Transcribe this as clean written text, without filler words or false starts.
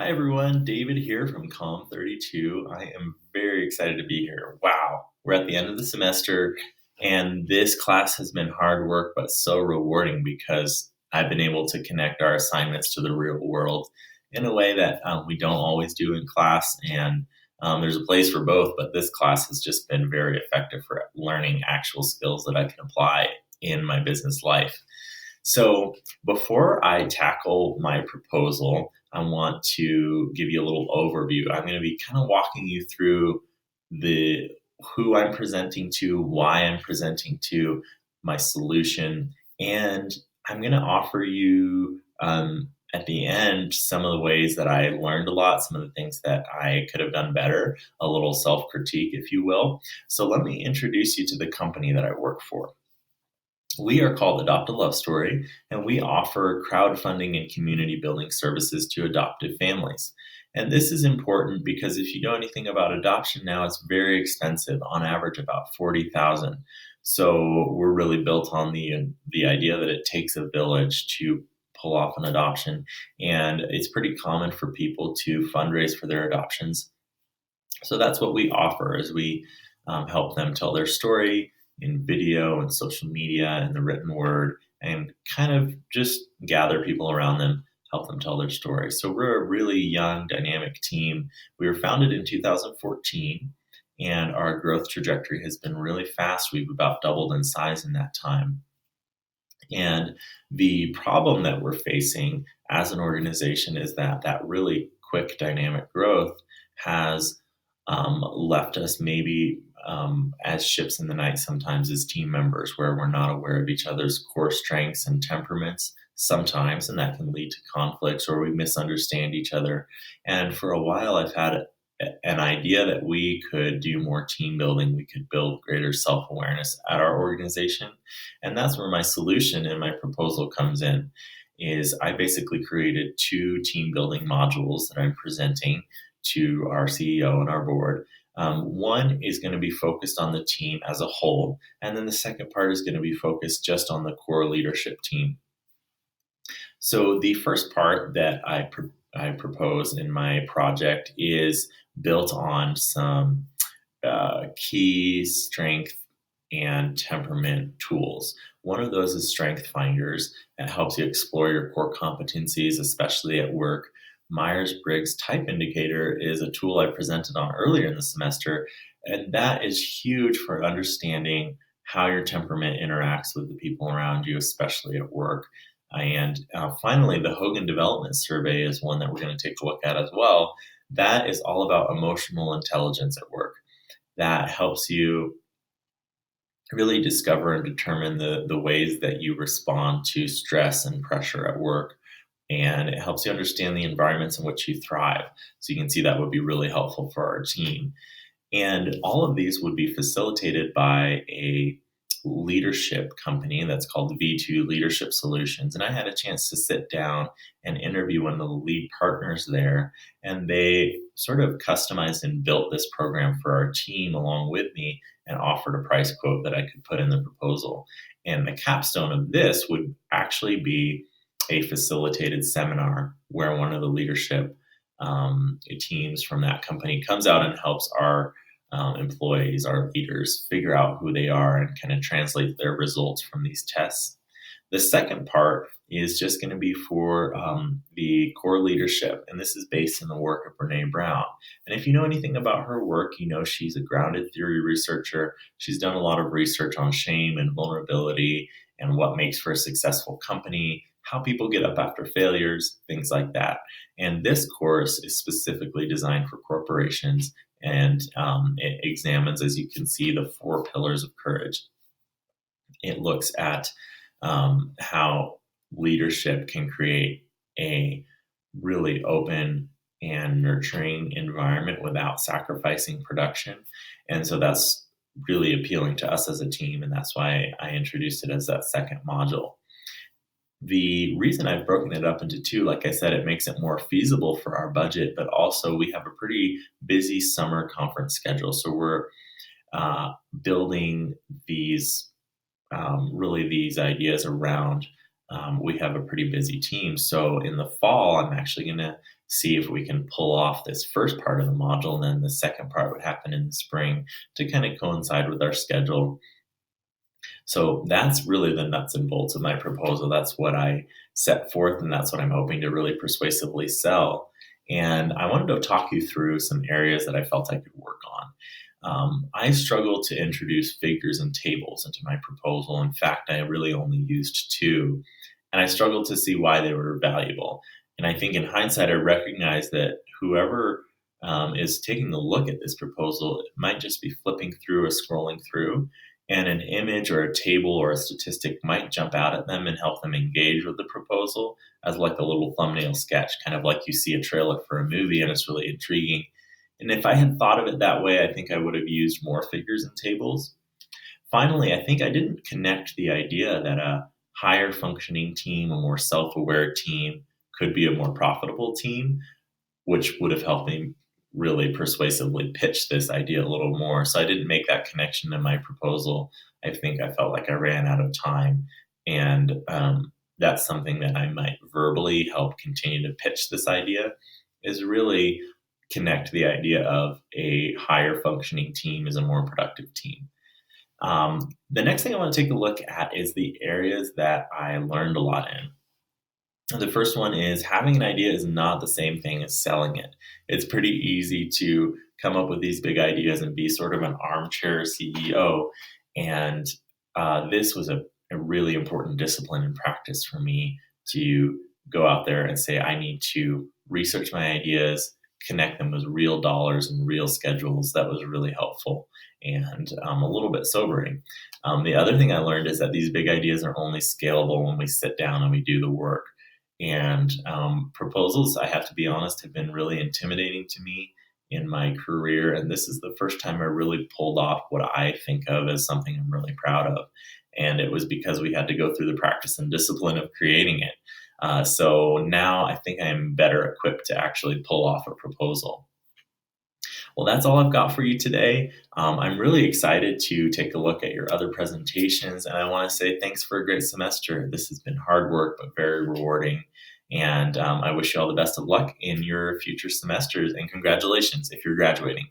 Hi everyone, David here from Calm 32. I am very excited to be here. Wow, we're at the end of the semester, and this class has been hard work but so rewarding because I've been able to connect our assignments to the real world in a way that we don't always do in class. And there's a place for both, but this class has just been very effective for learning actual skills that I can apply in my business life. So, before I tackle my proposal, I want to give you a little overview. I'm going to be kind of walking you through the who I'm presenting to, why I'm presenting to, my solution, and I'm going to offer you at the end some of the ways that I learned a lot, some of the things that I could have done better, a little self critique, if you will. So, let me introduce you to the company that I work for. We are called Adopt a Love Story, and we offer crowdfunding and community building services to adoptive families. And this is important because if you know anything about adoption now, it's very expensive, on average about 40,000. So we're really built on the idea that it takes a village to pull off an adoption, and it's pretty common for people to fundraise for their adoptions. So that's what we offer is we help them tell their story in video and social media and the written word, and kind of just gather people around them, help them tell their story. So we're a really young, dynamic team. We were founded in 2014, and our growth trajectory has been really fast. We've about doubled in size in that time. And the problem that we're facing as an organization is that that really quick dynamic growth has left us maybe as ships in the night sometimes as team members, where we're not aware of each other's core strengths and temperaments sometimes, and that can lead to conflicts or we misunderstand each other. And for a while, I've had an idea that we could do more team building, we could build greater self awareness at our organization. And that's where my solution and my proposal comes in. Is I basically created two team building modules that I'm presenting to our CEO and our board. One is going to be focused on the team as a whole, and then the second part is going to be focused just on the core leadership team. So the first part that I propose in my project is built on some key strength and temperament tools. One of those is Strength Finders. That helps you explore your core competencies, especially at work. Myers Briggs Type Indicator is a tool I presented on earlier in the semester, and that is huge for understanding how your temperament interacts with the people around you, especially at work. And finally, the Hogan Development Survey is one that we're going to take a look at as well. That is all about emotional intelligence at work. That helps you really discover and determine the ways that you respond to stress and pressure at work. And it helps you understand the environments in which you thrive. So you can see that would be really helpful for our team. And all of these would be facilitated by a leadership company that's called V2 Leadership Solutions. And I had a chance to sit down and interview one of the lead partners there. And they sort of customized and built this program for our team along with me and offered a price quote that I could put in the proposal. And the capstone of this would actually be a facilitated seminar where one of the leadership teams from that company comes out and helps our employees, our leaders, figure out who they are and kind of translate their results from these tests. The second part is just going to be for the core leadership, and this is based in the work of Brene Brown. And if you know anything about her work, you know she's a grounded theory researcher. She's done a lot of research on shame and vulnerability and what makes for a successful company, how people get up after failures, things like that. And this course is specifically designed for corporations, and it examines, as you can see, the four pillars of courage. It looks at how leadership can create a really open and nurturing environment without sacrificing production. And so that's really appealing to us as a team. And that's why I introduced it as that second module. The reason I've broken it up into two, like I said, it makes it more feasible for our budget, but also we have a pretty busy summer conference schedule. So we're building these really these ideas around we have a pretty busy team. So in the fall, I'm actually going to see if we can pull off this first part of the module, and then the second part would happen in the spring to kind of coincide with our schedule. So that's really the nuts and bolts of my proposal. That's what I set forth, and that's what I'm hoping to really persuasively sell. And I wanted to talk you through some areas that I felt I could work on. I struggled to introduce figures and tables into my proposal. In fact, I really only used two, and I struggled to see why they were valuable. And I think in hindsight, I recognize that whoever is taking a look at this proposal might just be flipping through or scrolling through, and an image or a table or a statistic might jump out at them and help them engage with the proposal as like a little thumbnail sketch, kind of like you see a trailer for a movie and it's really intriguing. And if I had thought of it that way, I think I would have used more figures and tables. Finally, I think I didn't connect the idea that a higher functioning team, a more self aware team, could be a more profitable team, which would have helped me really persuasively pitch this idea a little more. So I didn't make that connection in my proposal. I think I felt like I ran out of time. And that's something that I might verbally help continue to pitch this idea, is really connect the idea of a higher functioning team as a more productive team. The next thing I want to take a look at is the areas that I learned a lot in. The first one is having an idea is not the same thing as selling it. It's pretty easy to come up with these big ideas and be sort of an armchair CEO. And this was a really important discipline and practice for me to go out there and say, I need to research my ideas, connect them with real dollars and real schedules. That was really helpful and a little bit sobering. The other thing I learned is that these big ideas are only scalable when we sit down and we do the work. And proposals, I have to be honest, have been really intimidating to me in my career. And this is the first time I really pulled off what I think of as something I'm really proud of. And it was because we had to go through the practice and discipline of creating it. So now I think I'm better equipped to actually pull off a proposal. Well, that's all I've got for you today. I'm really excited to take a look at your other presentations, and I want to say thanks for a great semester. This has been hard work, but very rewarding. And I wish you all the best of luck in your future semesters, and congratulations if you're graduating.